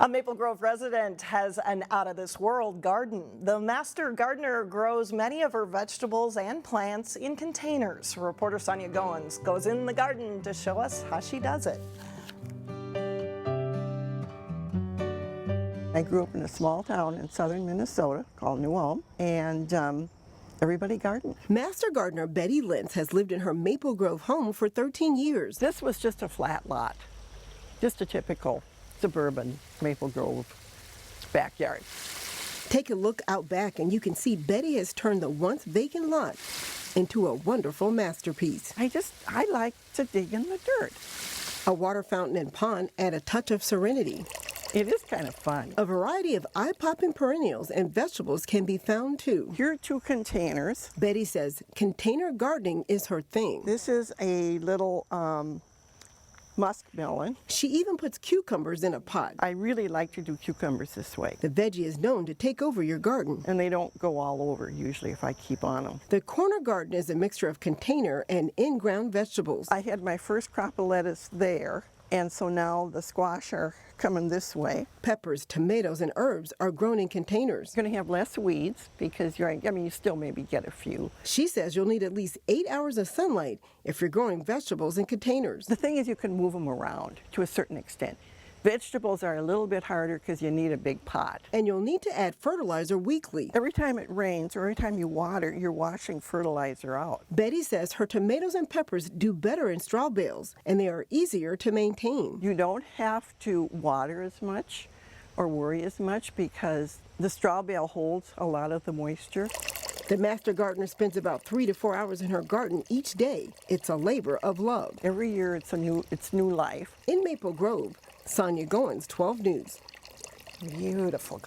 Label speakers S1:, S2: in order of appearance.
S1: A Maple Grove resident has an out-of-this-world garden. The master gardener grows many of her vegetables and plants in containers. Reporter Sonia Goins goes in the garden to show us how she does it.
S2: I grew up in a small town in southern Minnesota called New Ulm, and everybody gardened.
S3: Master gardener Betty Lentz has lived in her Maple Grove home for 13 years.
S2: This was just a flat lot, just a typical suburban Maple Grove backyard.
S3: Take a look out back and you can see Betty has turned the once vacant lot into a wonderful masterpiece.
S2: I like to dig in the dirt.
S3: A water fountain and pond add a touch of serenity.
S2: It is kind of fun.
S3: A variety of eye-popping perennials and vegetables can be found too.
S2: Here are 2 containers.
S3: Betty says container gardening is her thing.
S2: This is a little muskmelon.
S3: She even puts cucumbers in a pot.
S2: I really like to do cucumbers this way.
S3: The veggie is known to take over your garden.
S2: And they don't go all over usually if I keep on them.
S3: The corner garden is a mixture of container and in-ground vegetables.
S2: I had my first crop of lettuce there, and so now the squash are coming this way.
S3: Peppers, tomatoes, and herbs are grown in containers.
S2: You're going to have less weeds because you still maybe get a few.
S3: She says you'll need at least 8 hours of sunlight if you're growing vegetables in containers.
S2: The thing is you can move them around to a certain extent. Vegetables are a little bit harder because you need a big pot.
S3: And you'll need to add fertilizer weekly.
S2: Every time it rains or every time you water, you're washing fertilizer out.
S3: Betty says her tomatoes and peppers do better in straw bales, and they are easier to maintain.
S2: You don't have to water as much or worry as much because the straw bale holds a lot of the moisture.
S3: The master gardener spends about 3 to 4 hours in her garden each day. It's a labor of love.
S2: Every year it's new life.
S3: In Maple Grove, Sonia Goins, 12 News.
S1: Beautiful.